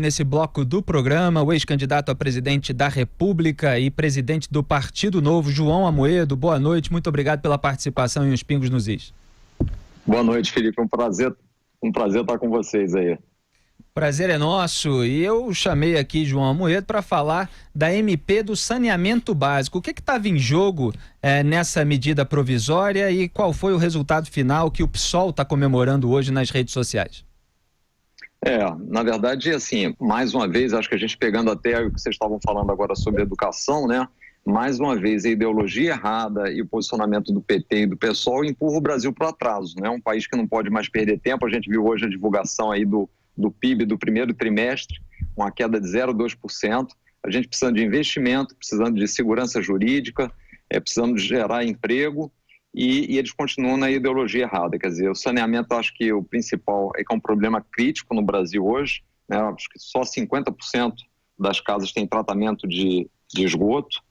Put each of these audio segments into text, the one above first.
Nesse bloco do programa, o ex-candidato a presidente da República e presidente do Partido Novo, João Amoedo. Boa noite, muito obrigado pela participação em Os Pingos nos Is. Boa noite, Felipe, um prazer estar com vocês aí. Prazer é nosso, e eu chamei aqui João Amoedo para falar da MP do saneamento básico. O que estava em jogo nessa medida provisória e qual foi o resultado final que o PSOL está comemorando hoje nas redes sociais? Na verdade, assim, mais uma vez, acho que a gente pegando até o que vocês estavam falando agora sobre educação, né? Mais uma vez, a ideologia errada e o posicionamento do PT e do PSOL empurra o Brasil para o atraso, né? Um país que não pode mais perder tempo. A gente viu hoje a divulgação aí do PIB do primeiro trimestre, uma queda de 0,2%. A gente precisando de investimento, precisando de segurança jurídica, precisando de gerar emprego. E eles continuam na ideologia errada. Quer dizer, o saneamento, acho que o principal é que é um problema crítico no Brasil hoje, né? Acho que só 50% das casas têm tratamento de esgoto,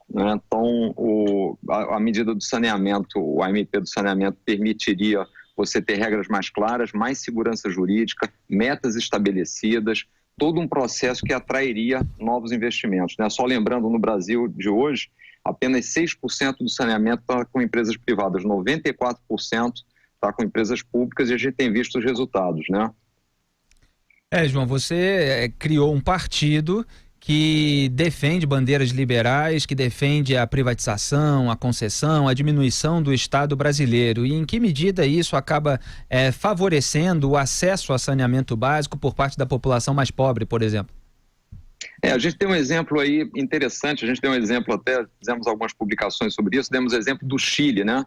né? Então, a medida do saneamento, o MP do saneamento permitiria você ter regras mais claras, mais segurança jurídica, metas estabelecidas, todo um processo que atrairia novos investimentos, né? Só lembrando, no Brasil de hoje, apenas 6% do saneamento está com empresas privadas, 94% está com empresas públicas, e a gente tem visto os resultados, né? João, você criou um partido que defende bandeiras liberais, que defende a privatização, a concessão, a diminuição do Estado brasileiro. E em que medida isso acaba favorecendo o acesso a saneamento básico por parte da população mais pobre, por exemplo? A gente tem um exemplo aí interessante, a gente tem um exemplo, até fizemos algumas publicações sobre isso, demos o exemplo do Chile, né?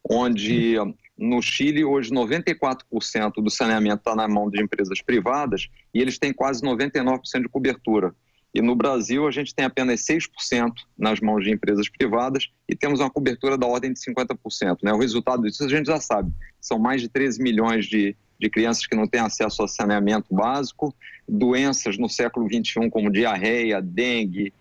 Onde no Chile hoje 94% do saneamento está na mão de empresas privadas e eles têm quase 99% de cobertura. E no Brasil a gente tem apenas 6% nas mãos de empresas privadas e temos uma cobertura da ordem de 50%, né? O resultado disso a gente já sabe, são mais de 13 milhões de crianças que não têm acesso ao saneamento básico, doenças no século XXI como diarreia, dengue,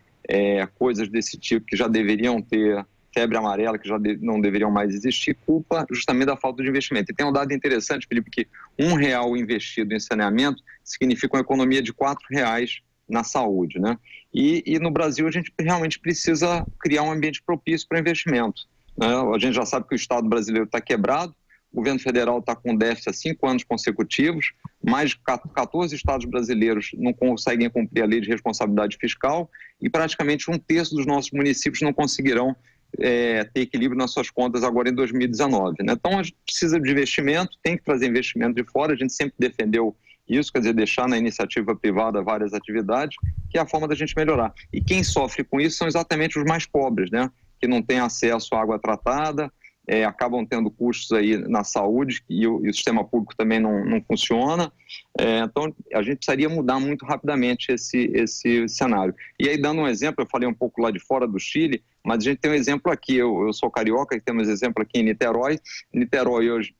coisas desse tipo que já deveriam ter, febre amarela, que já não deveriam mais existir, culpa justamente da falta de investimento. E tem um dado interessante, Felipe, que R$1 investido em saneamento significa uma economia de R$4 na saúde, né? E no Brasil a gente realmente precisa criar um ambiente propício para investimento, né? A gente já sabe que o Estado brasileiro está quebrado, o governo federal está com déficit há 5 anos consecutivos, mais de 14 estados brasileiros não conseguem cumprir a lei de responsabilidade fiscal e praticamente 1/3 dos nossos municípios não conseguirão ter equilíbrio nas suas contas agora em 2019, né? Então a gente precisa de investimento, tem que trazer investimento de fora, a gente sempre defendeu isso, quer dizer, deixar na iniciativa privada várias atividades, que é a forma da gente melhorar. E quem sofre com isso são exatamente os mais pobres, né? Que não têm acesso à água tratada, acabam tendo custos aí na saúde e o sistema público também não funciona. Então, a gente precisaria mudar muito rapidamente esse cenário. E aí, dando um exemplo, eu falei um pouco lá de fora do Chile, mas a gente tem um exemplo aqui, eu sou carioca e temos exemplo aqui em Niterói. Niterói hoje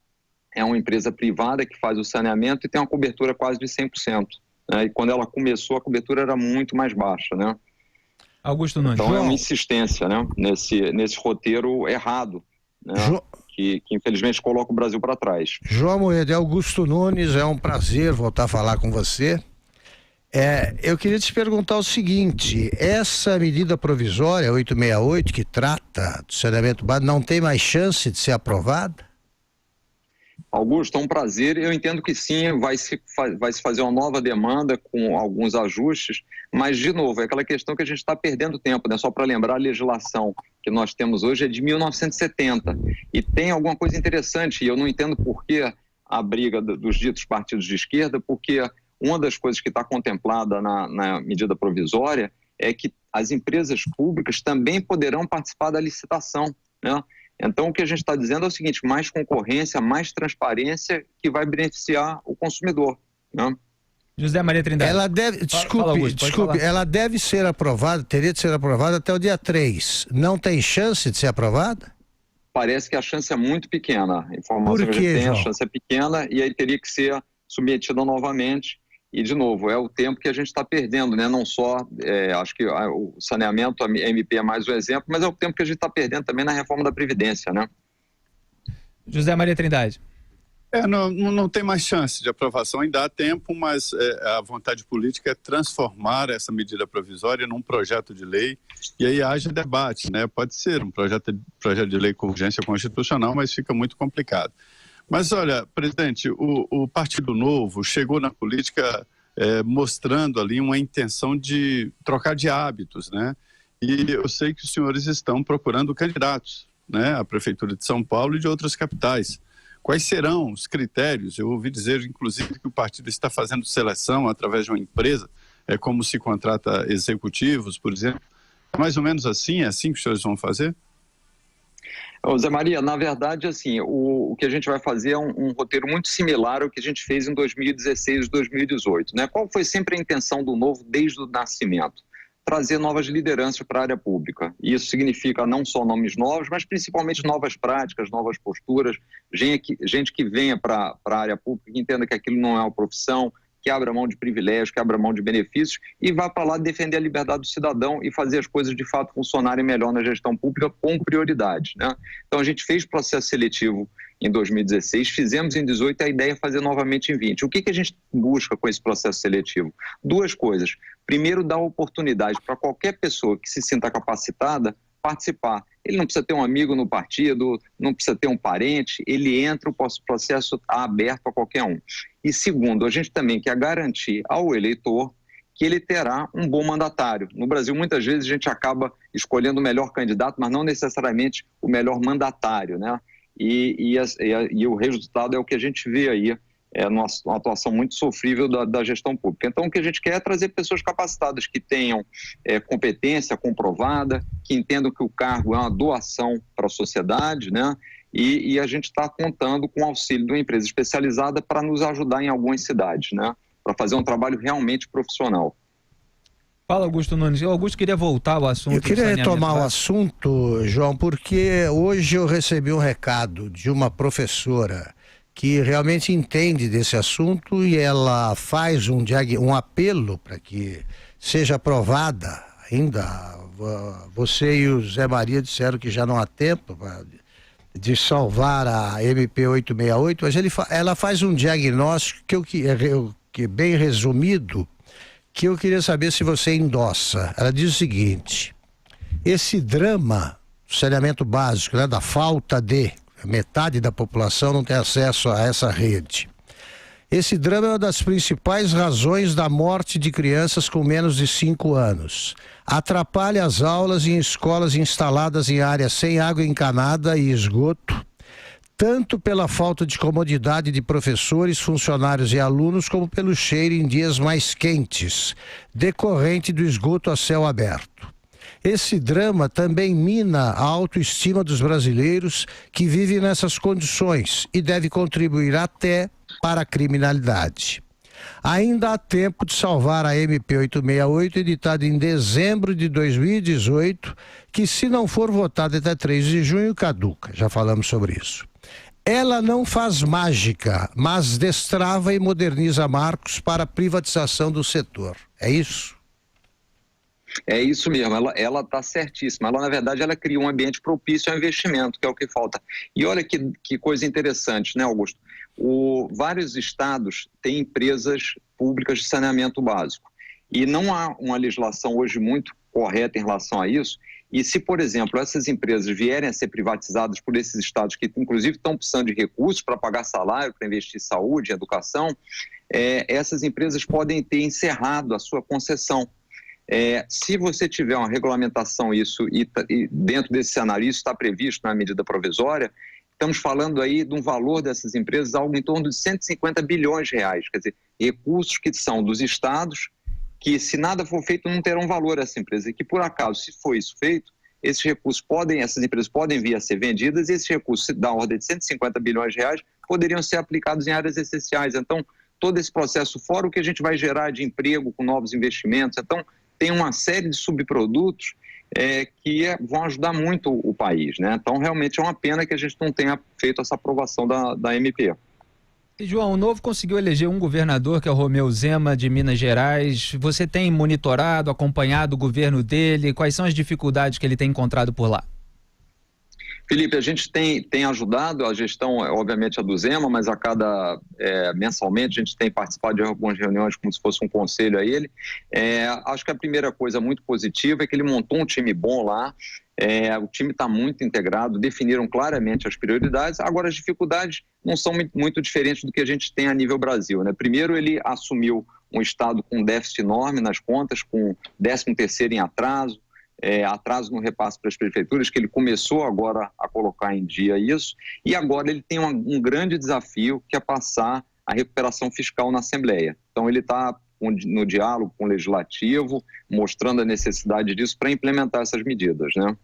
é uma empresa privada que faz o saneamento e tem uma cobertura quase de 100%. Né? E quando ela começou, a cobertura era muito mais baixa, né? Augusto Nunes. Então, é uma insistência, né? nesse roteiro errado, né? Que infelizmente coloca o Brasil para trás. João Amoedo, Augusto Nunes, é um prazer voltar a falar com você. Eu queria te perguntar o seguinte: essa medida provisória 868, que trata do saneamento básico, não tem mais chance de ser aprovada? Augusto, é um prazer. Eu entendo que sim, vai se fazer uma nova demanda com alguns ajustes, mas, de novo, é aquela questão que a gente está perdendo tempo, né? Só para lembrar, a legislação que nós temos hoje é de 1970 e tem alguma coisa interessante, e eu não entendo por que a briga dos ditos partidos de esquerda, porque uma das coisas que está contemplada na medida provisória é que as empresas públicas também poderão participar da licitação, né? Então, o que a gente está dizendo é o seguinte: mais concorrência, mais transparência, que vai beneficiar o consumidor, né? José Maria Trindade. Ela deve, desculpe, ela deve ser aprovada, teria de ser aprovada até o dia 3. Não tem chance de ser aprovada? Parece que a chance é muito pequena. A informação que a gente tem, a chance é pequena, e aí teria que ser submetida novamente. E, de novo, é o tempo que a gente está perdendo, né? Não só, acho que o saneamento, a MP é mais um exemplo, mas é o tempo que a gente está perdendo também na reforma da Previdência, né? José Maria Trindade. Não tem mais chance de aprovação, ainda há tempo, mas a vontade política é transformar essa medida provisória num projeto de lei e aí haja debate, né? Pode ser um projeto de lei com urgência constitucional, mas fica muito complicado. Mas olha, presidente, o Partido Novo chegou na política mostrando ali uma intenção de trocar de hábitos, né? E eu sei que os senhores estão procurando candidatos, né? À Prefeitura de São Paulo e de outras capitais. Quais serão os critérios? Eu ouvi dizer, inclusive, que o partido está fazendo seleção através de uma empresa, como se contrata executivos, por exemplo. Mais ou menos assim, é assim que os senhores vão fazer? Zé Maria, na verdade, assim, o que a gente vai fazer é um roteiro muito similar ao que a gente fez em 2016 e 2018, né? Qual foi sempre a intenção do Novo desde o nascimento? Trazer novas lideranças para a área pública. E isso significa não só nomes novos, mas principalmente novas práticas, novas posturas, gente que venha para a área pública, que entenda que aquilo não é uma profissão, que abra mão de privilégios, que abra mão de benefícios e vá para lá defender a liberdade do cidadão e fazer as coisas de fato funcionarem melhor na gestão pública com prioridade, né? Então a gente fez processo seletivo em 2016, fizemos em 2018, a ideia é fazer novamente em 2020. O que a gente busca com esse processo seletivo? Duas coisas. Primeiro, dar oportunidade para qualquer pessoa que se sinta capacitada participar. Ele não precisa ter um amigo no partido, não precisa ter um parente, ele entra, o processo está aberto a qualquer um. E segundo, a gente também quer garantir ao eleitor que ele terá um bom mandatário. No Brasil, muitas vezes a gente acaba escolhendo o melhor candidato, mas não necessariamente o melhor mandatário, né? E o resultado é o que a gente vê aí, uma atuação muito sofrível da gestão pública. Então, o que a gente quer é trazer pessoas capacitadas, que tenham competência comprovada, que entendam que o cargo é uma doação para a sociedade, né? E a gente está contando com o auxílio de uma empresa especializada para nos ajudar em algumas cidades, né? Para fazer um trabalho realmente profissional. Fala, Augusto Nunes. Eu, Augusto, queria voltar ao assunto. Eu queria retomar o assunto, João, porque hoje eu recebi um recado de uma professora que realmente entende desse assunto e ela faz um apelo para que seja aprovada ainda. Você e o Zé Maria disseram que já não há tempo de salvar a MP 868, mas ela faz um diagnóstico que bem resumido, que eu queria saber se você endossa. Ela diz o seguinte: esse drama do saneamento básico, né, da falta de metade da população não tem acesso a essa rede. Esse drama é uma das principais razões da morte de crianças com menos de 5 anos. Atrapalha as aulas em escolas instaladas em áreas sem água encanada e esgoto, tanto pela falta de comodidade de professores, funcionários e alunos, como pelo cheiro em dias mais quentes, decorrente do esgoto a céu aberto. Esse drama também mina a autoestima dos brasileiros que vivem nessas condições e deve contribuir até para a criminalidade. Ainda há tempo de salvar a MP 868, editada em dezembro de 2018, que, se não for votada até 3 de junho, caduca. Já falamos sobre isso. Ela não faz mágica, mas destrava e moderniza marcos para a privatização do setor. É isso? É isso mesmo, ela está certíssima. Ela, na verdade, ela cria um ambiente propício ao investimento, que é o que falta. E olha que coisa interessante, né, Augusto? Vários estados têm empresas públicas de saneamento básico. E não há uma legislação hoje muito correta em relação a isso. E se, por exemplo, essas empresas vierem a ser privatizadas por esses estados que, inclusive, estão precisando de recursos para pagar salário, para investir em saúde, em educação, essas empresas podem ter encerrado a sua concessão. Se você tiver uma regulamentação isso e dentro desse cenário isso está previsto na medida provisória, estamos falando aí de um valor dessas empresas algo em torno de 150 bilhões de reais, quer dizer, recursos que são dos estados, que se nada for feito não terão valor a essa empresa, e que por acaso, se for isso feito, essas empresas podem vir a ser vendidas e esses recursos da ordem de 150 bilhões de reais poderiam ser aplicados em áreas essenciais. Então, todo esse processo, fora o que a gente vai gerar de emprego com novos investimentos, então tem uma série de subprodutos que vão ajudar muito o país, né? Então, realmente é uma pena que a gente não tenha feito essa aprovação da MP. E, João, o Novo conseguiu eleger um governador, que é o Romeu Zema, de Minas Gerais. Você tem monitorado, acompanhado o governo dele? Quais são as dificuldades que ele tem encontrado por lá? Felipe, a gente tem ajudado a gestão, obviamente a do Zema, mas mensalmente a gente tem participado de algumas reuniões como se fosse um conselho a ele. Acho que a primeira coisa muito positiva é que ele montou um time bom lá. O time está muito integrado, definiram claramente as prioridades. Agora, as dificuldades não são muito diferentes do que a gente tem a nível Brasil, né? Primeiro, ele assumiu um estado com déficit enorme nas contas, com 13º em atraso, atraso no repasse para as prefeituras, que ele começou agora a colocar em dia isso, e agora ele tem um grande desafio, que é passar a recuperação fiscal na Assembleia. Então, ele está no diálogo com o Legislativo, mostrando a necessidade disso para implementar essas medidas, né?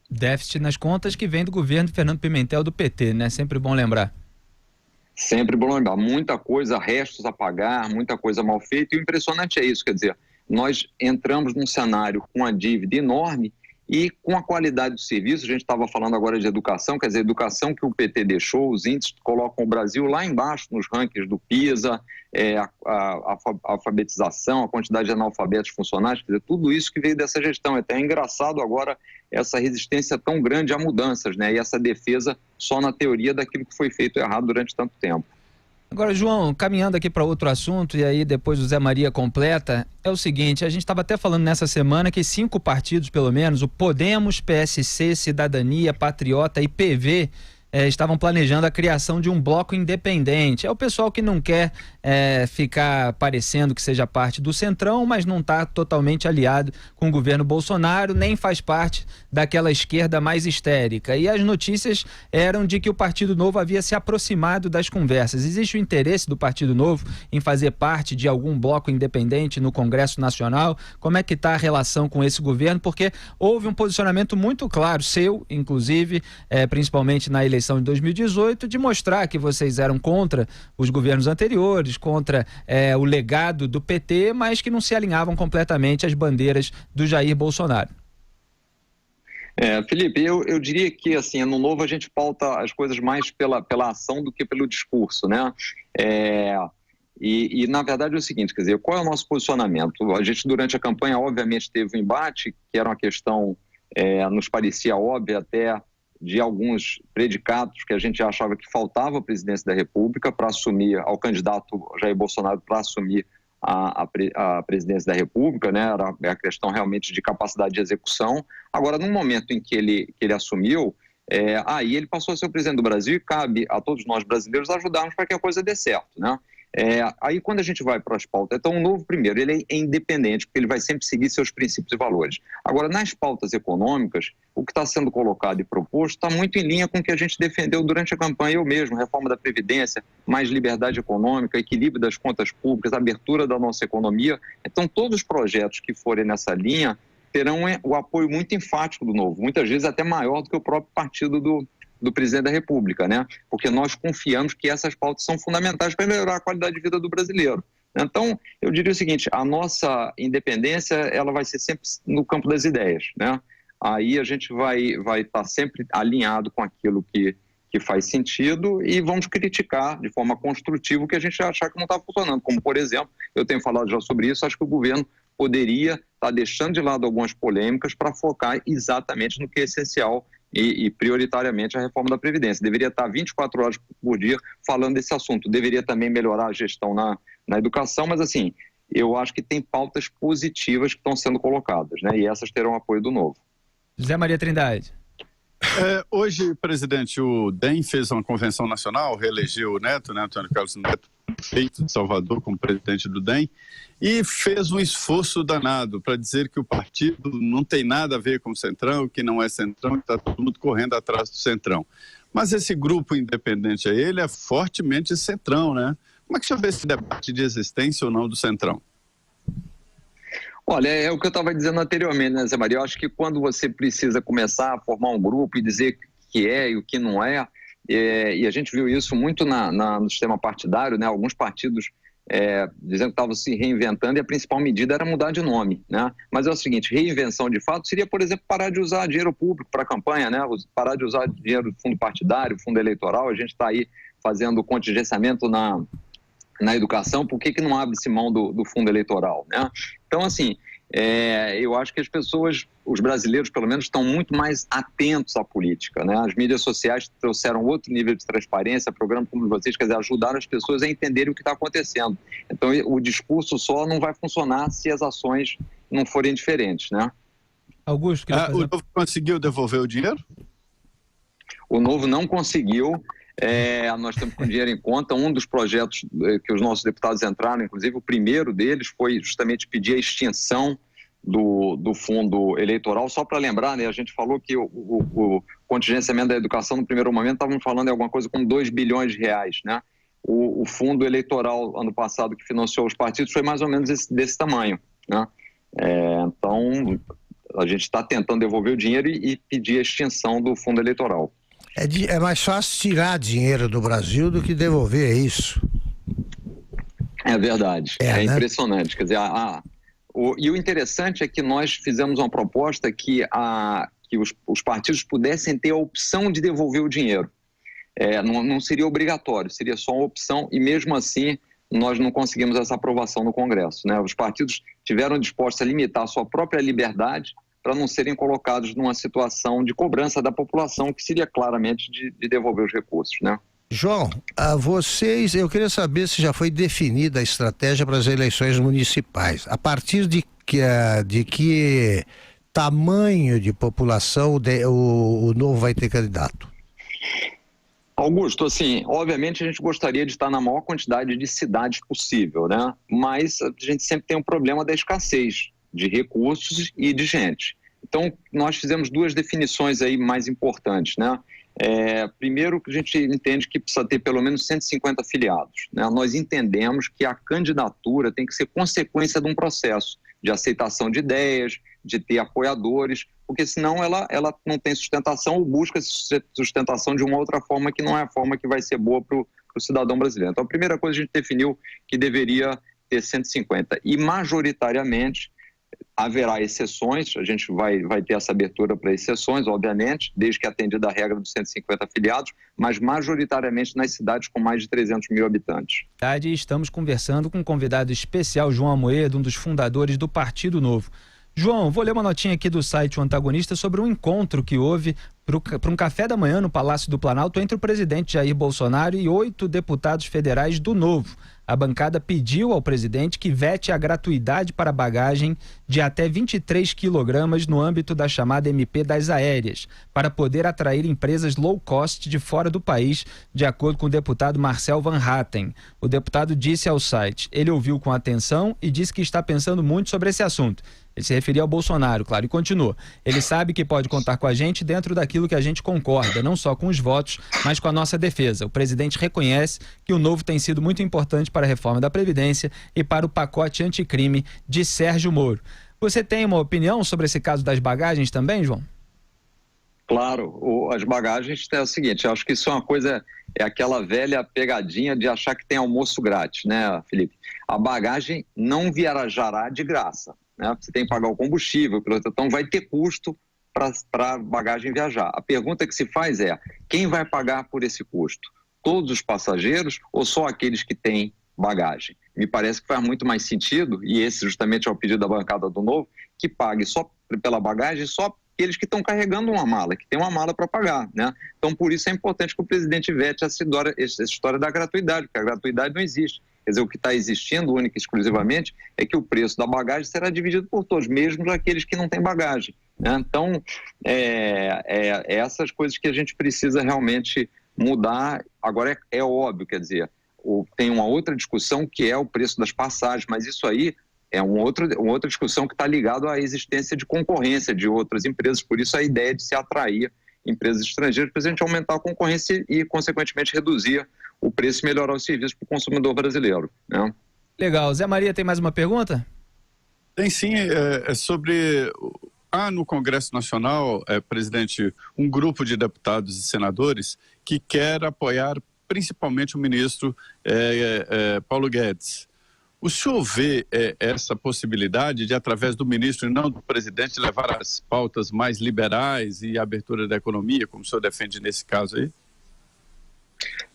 Déficit nas contas que vem do governo Fernando Pimentel do PT, né? Sempre bom lembrar. Sempre bom lembrar. Muita coisa, restos a pagar, muita coisa mal feita, e o impressionante é isso, quer dizer, nós entramos num cenário com a dívida enorme e com a qualidade do serviço. A gente estava falando agora de educação, quer dizer, a educação que o PT deixou, os índices colocam o Brasil lá embaixo nos rankings do PISA, a alfabetização, a quantidade de analfabetos funcionais, quer dizer, tudo isso que veio dessa gestão. É até engraçado agora essa resistência tão grande a mudanças, né? E essa defesa só na teoria daquilo que foi feito errado durante tanto tempo. Agora, João, caminhando aqui para outro assunto, e aí depois o Zé Maria completa, é o seguinte, a gente estava até falando nessa semana que 5 partidos, pelo menos, o Podemos, PSC, Cidadania, Patriota e PV, estavam planejando a criação de um bloco independente. É o pessoal que não quer ficar parecendo que seja parte do Centrão, mas não está totalmente aliado com o governo Bolsonaro, nem faz parte daquela esquerda mais histérica. E as notícias eram de que o Partido Novo havia se aproximado das conversas. Existe o interesse do Partido Novo em fazer parte de algum bloco independente no Congresso Nacional? Como é que está a relação com esse governo? Porque houve um posicionamento muito claro, seu, inclusive, principalmente na eleição de 2018, de mostrar que vocês eram contra os governos anteriores, contra o legado do PT, mas que não se alinhavam completamente às bandeiras do Jair Bolsonaro. Felipe, eu diria que assim, no Novo a gente pauta as coisas mais pela ação do que pelo discurso, né? E na verdade é o seguinte, quer dizer, qual é o nosso posicionamento? A gente durante a campanha obviamente teve um embate, que era uma questão, nos parecia óbvia até, de alguns predicados que a gente achava que faltava a presidência da República para assumir, ao candidato Jair Bolsonaro para assumir a presidência da República, né? Era a questão realmente de capacidade de execução. Agora, no momento em que ele assumiu, aí ele passou a ser o presidente do Brasil e cabe a todos nós brasileiros ajudarmos para que a coisa dê certo, né? Aí quando a gente vai para as pautas, então o Novo primeiro, ele é independente, porque ele vai sempre seguir seus princípios e valores. Agora, nas pautas econômicas, o que está sendo colocado e proposto está muito em linha com o que a gente defendeu durante a campanha, eu mesmo, reforma da Previdência, mais liberdade econômica, equilíbrio das contas públicas, abertura da nossa economia. Então, todos os projetos que forem nessa linha terão o apoio muito enfático do Novo, muitas vezes até maior do que o próprio partido do presidente da República, né? Porque nós confiamos que essas pautas são fundamentais para melhorar a qualidade de vida do brasileiro. Então, eu diria o seguinte, a nossa independência, ela vai ser sempre no campo das ideias, né? Aí a gente vai estar sempre alinhado com aquilo que faz sentido e vamos criticar de forma construtiva o que a gente achar que não está funcionando. Como, por exemplo, eu tenho falado já sobre isso, acho que o governo poderia estar deixando de lado algumas polêmicas para focar exatamente no que é essencial e prioritariamente a reforma da Previdência. Deveria estar 24 horas por dia falando desse assunto. Deveria também melhorar a gestão na educação, mas assim, eu acho que tem pautas positivas que estão sendo colocadas, né? E essas terão apoio do Novo. José Maria Trindade. Hoje, presidente, o DEM fez uma convenção nacional, reelegeu o Neto, né, Antônio Carlos Neto, prefeito de Salvador como presidente do DEM, e fez um esforço danado para dizer que o partido não tem nada a ver com o Centrão, que não é Centrão, que está todo mundo correndo atrás do Centrão. Mas esse grupo independente aí, ele é fortemente Centrão, né? Como é que você vê esse debate de existência ou não do Centrão? Olha, é o que eu estava dizendo anteriormente, né, Zé Maria? Eu acho que quando você precisa começar a formar um grupo e dizer o que é e o que não é, e a gente viu isso muito no sistema partidário, né? Alguns partidos dizendo que estavam se reinventando e a principal medida era mudar de nome, né? Mas é o seguinte, reinvenção de fato seria, por exemplo, parar de usar dinheiro público para a campanha, né? Parar de usar dinheiro do fundo partidário, fundo eleitoral. A gente está aí fazendo contingenciamento na educação, por que não abre-se mão do fundo eleitoral, né? Então, assim, eu acho que as pessoas, os brasileiros pelo menos, estão muito mais atentos à política, né? As mídias sociais trouxeram outro nível de transparência, programas como vocês, quer dizer, ajudaram as pessoas a entenderem o que está acontecendo. Então, o discurso só não vai funcionar se as ações não forem diferentes, né? Augusto, o Novo conseguiu devolver o dinheiro? O Novo não conseguiu. Nós estamos com dinheiro em conta. Um dos projetos que os nossos deputados entraram, inclusive o primeiro deles, foi justamente pedir a extinção do fundo eleitoral. Só para lembrar, né, a gente falou que o contingenciamento da educação, no primeiro momento, estávamos falando de alguma coisa como 2 bilhões de reais, né? O fundo eleitoral, ano passado, que financiou os partidos, foi mais ou menos desse tamanho, né? Então, a gente está tentando devolver o dinheiro e pedir a extinção do fundo eleitoral. É mais fácil tirar dinheiro do Brasil do que devolver, é isso? É verdade, né? Impressionante. Quer dizer, e o interessante é que nós fizemos uma proposta que os partidos pudessem ter a opção de devolver o dinheiro. Não seria obrigatório, seria só uma opção, e mesmo assim nós não conseguimos essa aprovação no Congresso, né? Os partidos tiveram dispostos a limitar a sua própria liberdade para não serem colocados numa situação de cobrança da população, que seria claramente de devolver os recursos, né? João, eu queria saber se já foi definida a estratégia para as eleições municipais. A partir de que tamanho de população o Novo vai ter candidato? Augusto, assim, obviamente a gente gostaria de estar na maior quantidade de cidades possível, né? Mas a gente sempre tem um problema da escassez de recursos e de gente. Então, nós fizemos duas definições aí mais importantes, né? Primeiro, que a gente entende que precisa ter pelo menos 150 filiados, né? Nós entendemos que a candidatura tem que ser consequência de um processo de aceitação de ideias, de ter apoiadores, porque senão ela não tem sustentação ou busca sustentação de uma outra forma que não é a forma que vai ser boa para o cidadão brasileiro. Então, a primeira coisa, a gente definiu que deveria ter 150 e, majoritariamente, haverá exceções. A gente vai ter essa abertura para exceções, obviamente, desde que atendida a regra dos 150 afiliados, mas majoritariamente nas cidades com mais de 300 mil habitantes. Estamos conversando com um convidado especial, João Amoedo, um dos fundadores do Partido Novo. João, vou ler uma notinha aqui do site O Antagonista sobre um encontro que houve para um café da manhã no Palácio do Planalto entre o presidente Jair Bolsonaro e 8 deputados federais do Novo. A bancada pediu ao presidente que vete a gratuidade para bagagem de até 23 quilogramas no âmbito da chamada MP das aéreas, para poder atrair empresas low cost de fora do país, de acordo com o deputado Marcel Van Hatten. O deputado disse ao site: ele ouviu com atenção e disse que está pensando muito sobre esse assunto. Ele se referia ao Bolsonaro, claro, e continuou. Ele sabe que pode contar com a gente dentro daquilo que a gente concorda, não só com os votos, mas com a nossa defesa. O presidente reconhece que o Novo tem sido muito importante para a reforma da Previdência e para o pacote anticrime de Sérgio Moro. Você tem uma opinião sobre esse caso das bagagens também, João? Claro, as bagagens é o seguinte, eu acho que isso é uma coisa, é aquela velha pegadinha de achar que tem almoço grátis, né, Felipe? A bagagem não viajará de graça, né? Você tem que pagar o combustível, então vai ter custo para a bagagem viajar. A pergunta que se faz é, quem vai pagar por esse custo? Todos os passageiros ou só aqueles que têm bagagem? Me parece que faz muito mais sentido, e esse justamente é o pedido da bancada do Novo, que pague só pela bagagem, só aqueles que estão carregando uma mala, que tem uma mala para pagar, né? Então, por isso é importante que o presidente vete essa história da gratuidade, porque a gratuidade não existe. Quer dizer, o que está existindo, única e exclusivamente, é que o preço da bagagem será dividido por todos, mesmo aqueles que não têm bagagem, né? Então, essas coisas que a gente precisa realmente mudar. Agora, é óbvio, quer dizer, tem uma outra discussão que é o preço das passagens, mas isso aí é uma outra discussão que está ligada à existência de concorrência de outras empresas, por isso a ideia de se atrair empresas estrangeiras para a gente aumentar a concorrência e, consequentemente, reduzir o preço e melhorar o serviço para o consumidor brasileiro, né? Legal. Zé Maria, tem mais uma pergunta? Tem sim, sobre... no Congresso Nacional, presidente, um grupo de deputados e senadores que quer apoiar principalmente o ministro Paulo Guedes. O senhor vê essa possibilidade de, através do ministro e não do presidente, levar as pautas mais liberais e a abertura da economia, como o senhor defende nesse caso aí?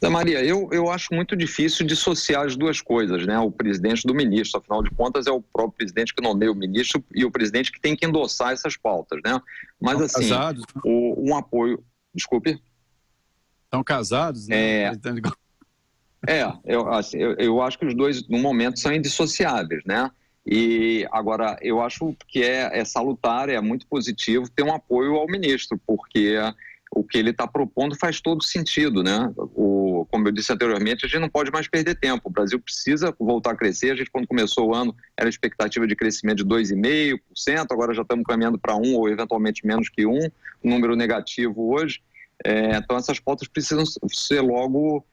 Zé Maria, eu acho muito difícil dissociar as duas coisas, né? O presidente do ministro, afinal de contas, é o próprio presidente que nomeia o ministro e o presidente que tem que endossar essas pautas, né? Mas, assim, casados, né? um apoio... Desculpe? Estão casados, né? Eu acho que os dois, no momento, são indissociáveis, né? E agora, eu acho que é salutar, é muito positivo ter um apoio ao ministro, porque o que ele está propondo faz todo sentido, né? Como eu disse anteriormente, a gente não pode mais perder tempo. O Brasil precisa voltar a crescer. A gente, quando começou o ano, era a expectativa de crescimento de 2,5%, agora já estamos caminhando para 1% ou eventualmente menos que 1%, número negativo hoje. Então, essas pautas precisam ser logo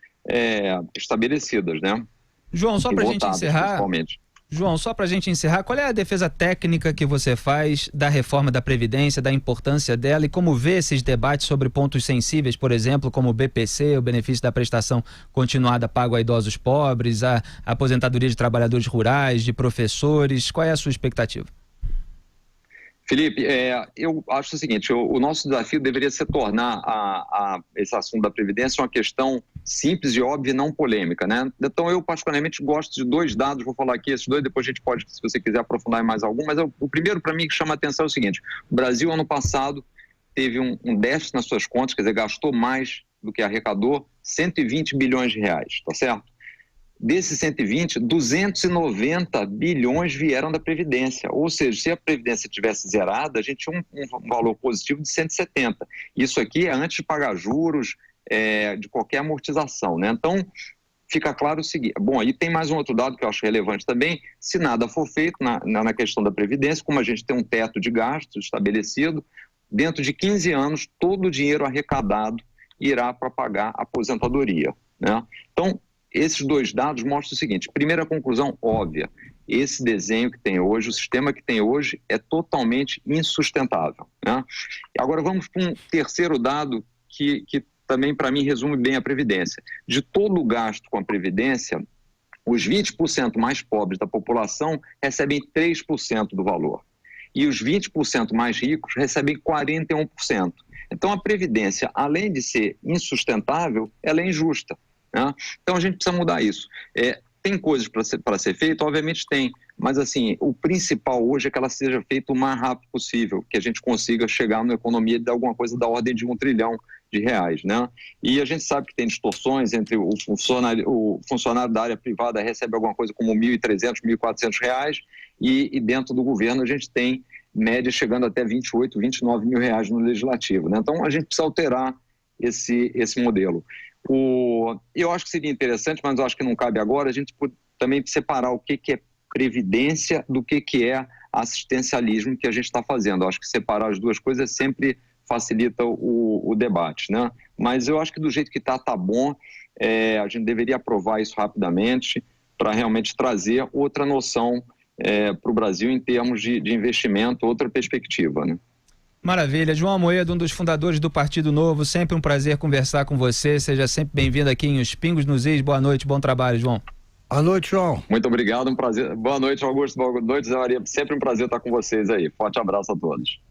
estabelecidas, né? João, só para a gente encerrar... Principalmente. João, só para a gente encerrar, qual é a defesa técnica que você faz da reforma da Previdência, da importância dela e como vê esses debates sobre pontos sensíveis, por exemplo, como o BPC, o benefício da prestação continuada pago a idosos pobres, a aposentadoria de trabalhadores rurais, de professores? Qual é a sua expectativa? Felipe, eu acho o seguinte, o nosso desafio deveria ser tornar esse assunto da Previdência uma questão simples e óbvia e não polêmica, né? Então, eu particularmente gosto de dois dados, vou falar aqui esses dois, depois a gente pode, se você quiser aprofundar em mais algum, mas o primeiro para mim que chama a atenção é o seguinte, o Brasil ano passado teve um déficit nas suas contas, quer dizer, gastou mais do que arrecadou, 120 bilhões de reais, tá certo? Desses 120, 290 bilhões vieram da Previdência. Ou seja, se a Previdência tivesse zerada, a gente tinha um valor positivo de 170. Isso aqui é antes de pagar juros, de qualquer amortização, né? Então, fica claro o seguinte. Bom, aí tem mais um outro dado que eu acho relevante também. Se nada for feito na questão da Previdência, como a gente tem um teto de gastos estabelecido, dentro de 15 anos, todo o dinheiro arrecadado irá para pagar a aposentadoria, né? Então, esses dois dados mostram o seguinte, primeira conclusão óbvia, esse desenho que tem hoje, o sistema que tem hoje é totalmente insustentável, né? Agora vamos para um terceiro dado que também para mim resume bem a Previdência. De todo o gasto com a Previdência, os 20% mais pobres da população recebem 3% do valor e os 20% mais ricos recebem 41%. Então a Previdência, além de ser insustentável, ela é injusta, né? Então a gente precisa mudar isso. Tem coisas para ser feito? Obviamente tem, mas assim, o principal hoje é que ela seja feita o mais rápido possível, que a gente consiga chegar numa economia de alguma coisa da ordem de R$1 trilhão, né? E a gente sabe que tem distorções entre o funcionário da área privada recebe alguma coisa como R$1.300, R$1.400 e dentro do governo a gente tem média chegando até R$28, R$29 mil no legislativo, né? Então a gente precisa alterar esse modelo. Eu acho que seria interessante, mas eu acho que não cabe agora, a gente também separar o que é previdência do que é assistencialismo que a gente está fazendo. Eu acho que separar as duas coisas sempre facilita o debate, né? Mas eu acho que do jeito que tá bom, a gente deveria aprovar isso rapidamente para realmente trazer outra noção para o Brasil em termos de investimento, outra perspectiva, né? Maravilha. João Amoedo, um dos fundadores do Partido Novo, sempre um prazer conversar com você, seja sempre bem-vindo aqui em Os Pingos nos Is. Boa noite, bom trabalho, João. Boa noite, João. Muito obrigado, um prazer. Boa noite, Augusto. Boa noite, Zé Maria. Sempre um prazer estar com vocês aí. Forte abraço a todos.